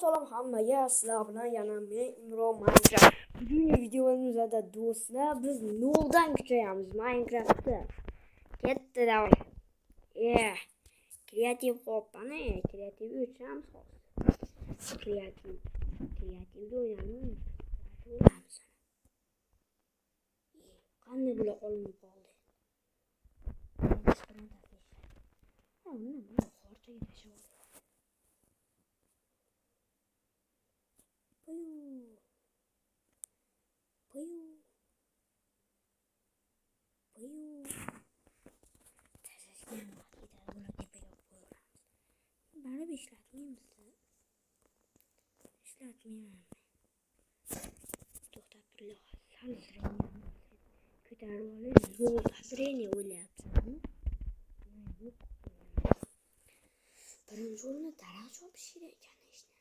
Salom hammaga, sizlar bilan yana men Imron Minecraft. Bugungi videomizda do'stlar biz noldan kuchayamiz Minecraftda. Katta davr. Kreativ qopani, kreativ o'chamiz hozir. Kreativda o'ynaymiz. Qanday bo'la qolinib qoldi. Nima xorchaga tashlayapti. Baribir ishlatmayman. To'xtab turlar. Sal ko'tarib olish zo'r zreniya o'ylayapsan. Birinchi o'rinda daraxt chopish kerak ekan ishni.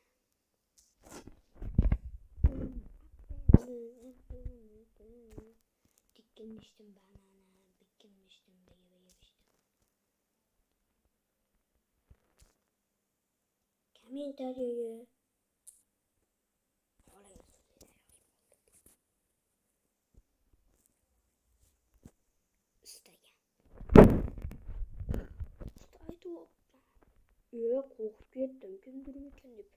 Dikkinishdim banana, bikkinishdim begibishdim. Kommentariyaga istagan. Qo'rqib ketdim. Kimdir ekan deb.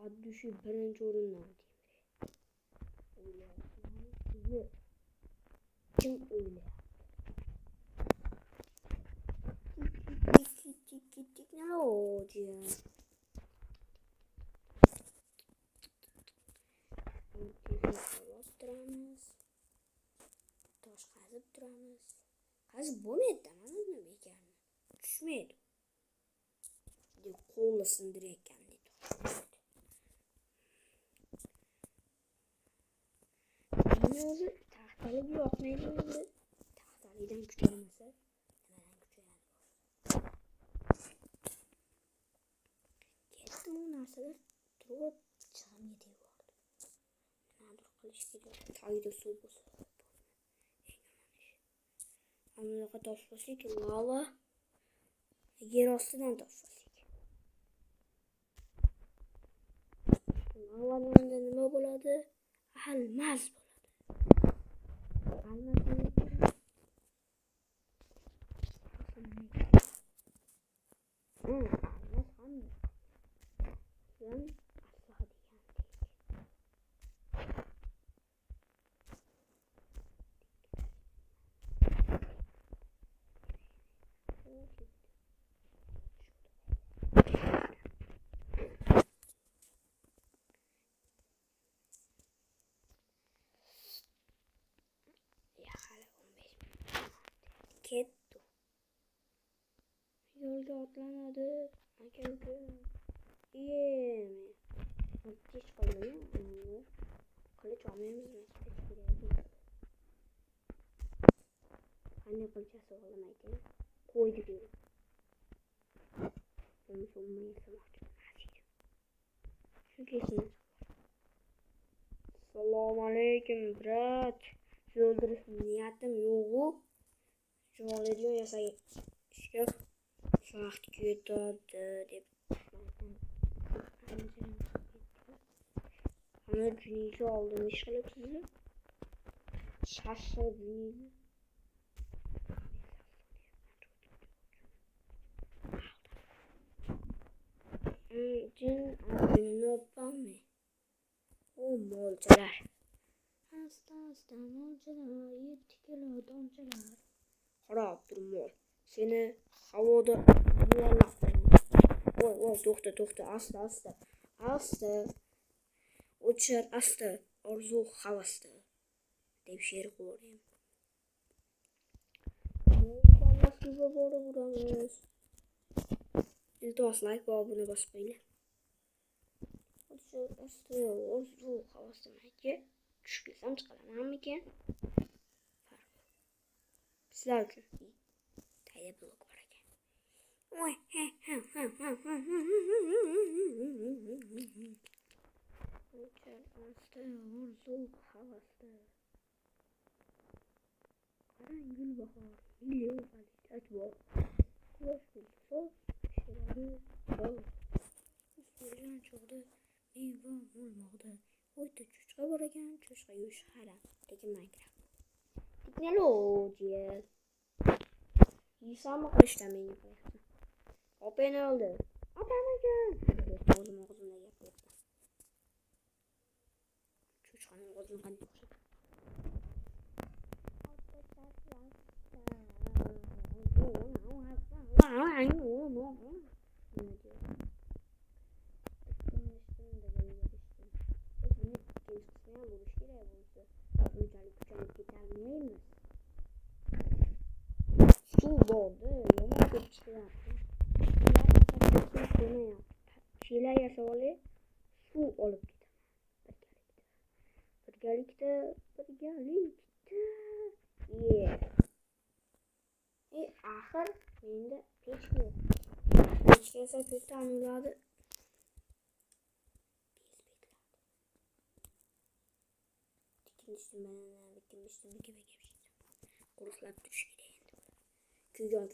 Addushi birinchi o'rindan deydi. Kim o'ylayapti? Teknologiya. Turamiz. Tosh qazib turamiz. Qazib bo'lmaydi, mana nima ekanini. Tushmaydi. Deb qo'lni sindirayotgan deb. Meni o'zi taxtalik yoqmaydi endi. Taxtalikdan kuchamasa, nimadan kuchayadi? Ketdim u narsalar turib chig'imga tegib. Nimadir qilish kerak. Tagida suv bo'lsa. Bunaqa topsak lava yer ostidan topsak. Lavada nima bo'ladi? Almas bo'ladi. Almas nima kerak? Almas hamma. Sen aslaha degan. Ketdi. Yo'lga otlanadi. Aka-uka. Kech qoldimi? Qilich olmaymizmi? Qanday qilchasi olamaydi? Qo'ydik. Assalomu alaykum, brat. O'ldirish niyatim yo'q-ku. Javohirjon yasashga vaqt ketadi deb. Ana juningizni oldin ish qilibsiz. Shashirdi. Jin adını öpmemi. O molcalar. Asta molcalar, 7 kilo doncalar. Qarab turmol. Seni havoda yuvarlab qo'yaman. Voy, to'xta, asta. O'chir, asta. Orzu havasda. Deb she'r qo'ydim. Molcalarga borib uramiz. İltimos like ve abone bosib qo'yinglar. Orzu havasdagi tushib kelsam chiqaramanmikan? Sizlar uchun tayyor blok bor ekan. Orzu havasda. Qarang gulbahor, million kalitat bor. Quyosh bo'lsa, shirali bor. Istalgan chog'da meva bo'lmoqda. O'yda cho'chqa bor ekan, cho'chqa yuvish haram. Lekin Minecraft. Texnologiya. Yisam ishlamaydi qilyapti. Openi oldi. Opamikin. O'zim og'zimda gapiryapman. Cho'chqaning o'zini qanday ko'rsatadi? Suv bordi, yomon ko'p chiqyapti. Chiylar yasab olib, suv olib ketaman. Birgalikda. Axir menda pech yo'q. Pechga esa pech ta'minladi. Quruqlab turish kerak endi. Kuygan.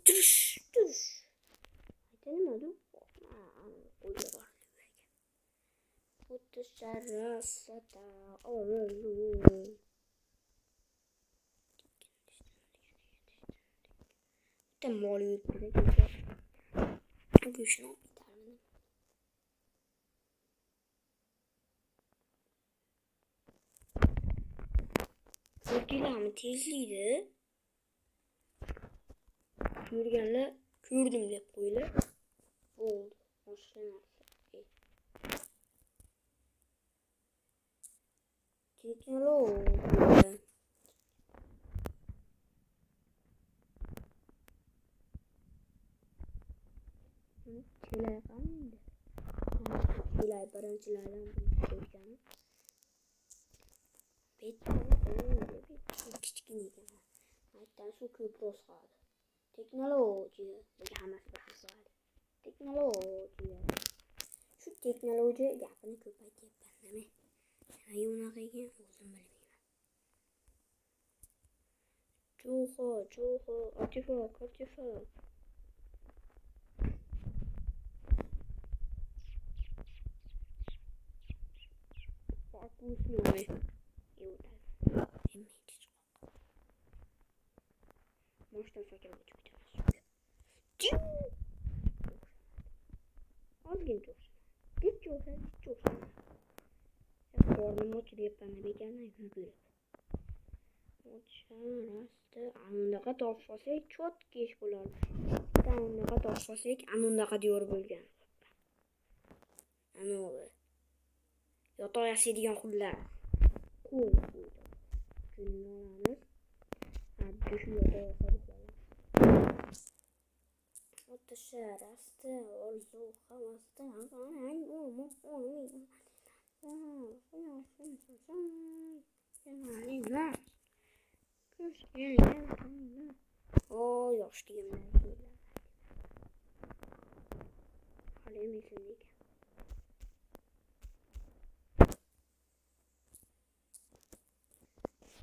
Tush. Ayta nima bu? Qo'lga bor. Xuddi sharasata olulu. Mol yuribdi kecha. Go'shtni olib ketarman. Ko'rdinglarmi tezlikda? Yurganlar ko'rdim deb qo'ylar. Bo'ldi. Boshqa narsa. Texnologiya. Şeyler yapalım da. Şeyler birinchilardan ko'rgani. Kichkina ekan. Aytdan shu ko'proq qoldi. Texnologiya. Bunga hammasi bir xil. Texnologiya. Shu texnologiya gapini ko'paytiryapman, nima? Nima unaqa ekan, o'zim bilmayman. Cho'xo, artifak. Вкусный. И вот так. Может, он хотел быть у тебя супер. Ozgin to'xsan. To'xsan. Qornim o'chirayapman, bekardan yugurib. O'chirasda anunaqa topsasak chotki ish bo'ladi. Anunaqa topsasak anunaqa diyor bo'lgan. Anovi. Yotoq yasaydigan qullar. Qo'y. Shuni olamiz. Haddi shu yotoq yasaydigan. O'tisharasda orzu havasda yosh deganlar. Hali esimlik.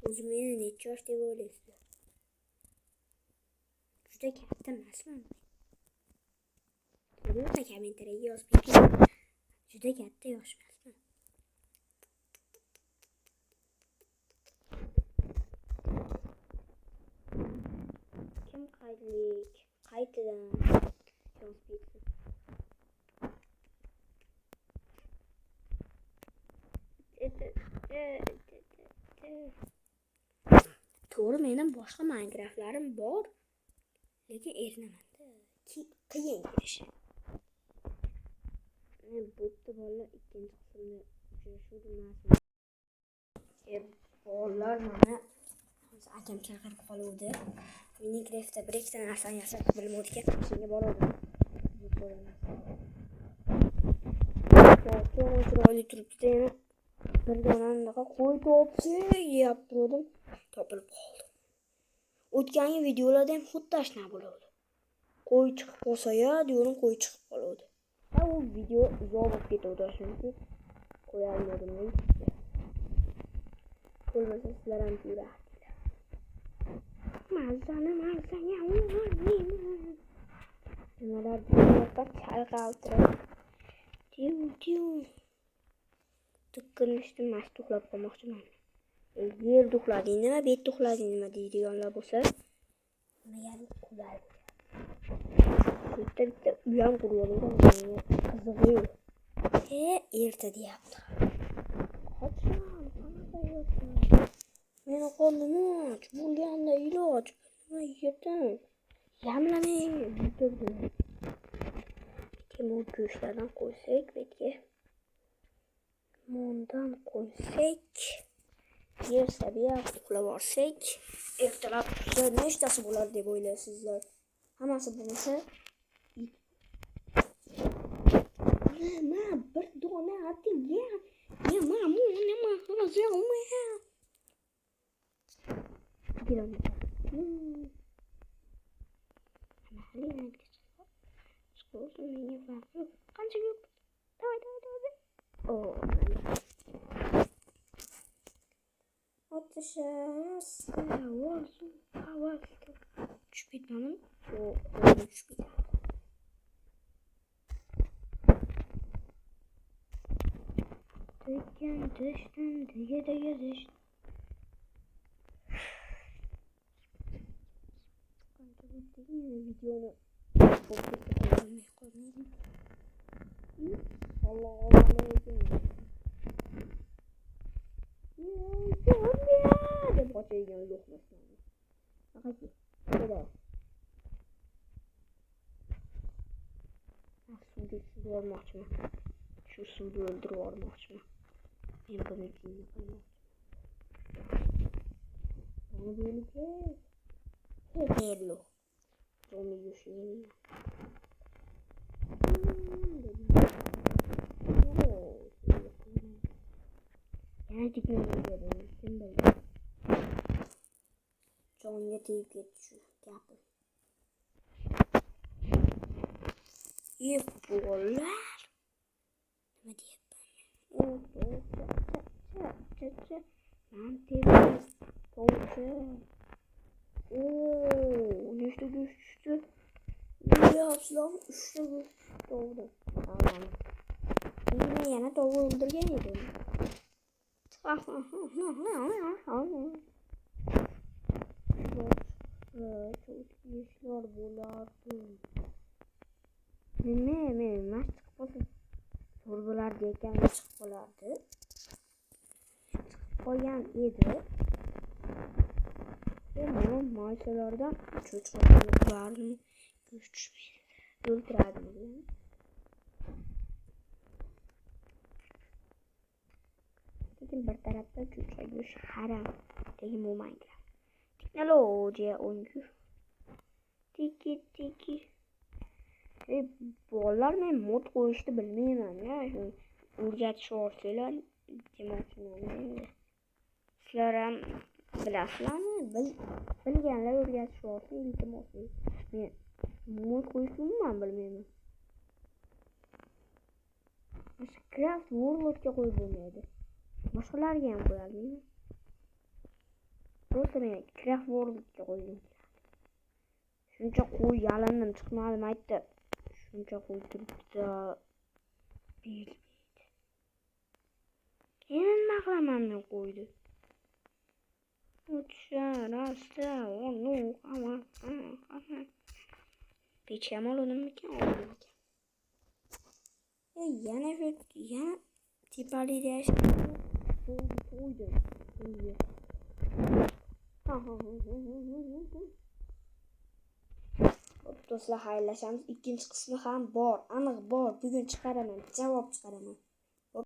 O'zim meni necha yosh deb o'ylaysizlar? Juda katta emasman. Yo'q, kommentariyaga yozib keting. Juda katta yosh emasman. Kim qaytadan yozib ketsin. To'g'ri, mening boshqa Minecraftlarim bor, lekin erinaman-da. Qiyin kirishi. Bo'pti bolalar, ikkinchi qismda uchrashuvda bolalar mana akam chaqirib qoluvdi. Minecraftda bir ikkita narsani yasab bilmayotgan, shunga bordim. Chiroyli turibdi yana. Bir donandaqa qo'y topsak yeb turdim. Topilib qoldi. O'tgangi videolarda ham xuddi shuna bo'ladi. Qo'y chiqib qolsa-ya, diyorum qo'y chiqib qoladi. Ha, u video uzoq bo'lib ketadi chunki qo'yalmadim. Bo'lmasa sizlar ham ko'rasizlar. Mazani nimalar deyapman, chalqaltirib. Tiu. Tıkkın üstüm maç uxlab qolmoqchiman. Yerda uxlading nima, betda uxlading nima deydiganlar bo'lsa, meni qulay. Bitta uyam quryapman. Qizig'i. Erta deyapti. Meni qo'lim och, bo'lganda iloj. Nima yedim? Yamlamay yutirdim. Kimon go'shtlardan qo'ysak, betga. Mondan qo'ysak, yersa biya uxlab olsak, ertalab nechtasi bo'ladi deb o'ylaysizlar? Hammasi bo'lsa, nima bir dona atiga. Nima hozirmi? Gilaman. Qancha ko'p? Davay. Tushib ketmadim. Tushib ketdim. Düştüm. Videonu Allah deb qo'ygan yo'qmasdan. Haqi. Mana. Suvga tushirib olmoqchiman. Shu suvni o'ldirib olmoqchiman. Men buni qilmoqchiman. Buni bo'lsa bello. Tomi yushini. Yani teknolojiye şimdi Jonga tegib ketdi shu gapim. Bolalar nima deyapman? Men tebrik tovchi. Nechta go'sht tushdi? Yaxshilab 3 ta go'sht tovdi. Tamam. Men yana tovuq o'ldirgan edim. Çok işler bo'lardi. Nima chiqib qolsa sorbular degan chiqib qolardi. Chiqib qolgan edi. Mana maysalardan cho'chqalarni tushmaydi. O'ldiradi. Lekin bir tarafda cho'chqa go'sht haram degan bo'lmaydi. Teknologiya o'ngu. Tiki. Bolalar men mod qo'yishni bilmayman ya. O'rgatishib olsanglar demoqchiman endi. Sizlar ham bilasizlarmi? Bilganlar o'rgatishib olsa iltimos. Men mod qo'yishni umuman bilmayman. Craft World'ga qo'yib bo'lmaydi. Boshqalarga ham qo'yadimi? Просто men Craft World'ga qo'ydim. Shuncha qo'y yalindim chiqmadim aytdi. Shuncha qo'y turibdi. Bilmaydi. Keyin nima qilaman men qo'ydi. O'tsa, rasta, onu, qama. Pecham olundimikan? Olunmikan. Yana tepali deyish. Qo'ydim. Do'stlar, xayrlashamiz. Ikkinchi qismi ham bor, aniq bor. Bugun chiqaraman, javob chiqaraman.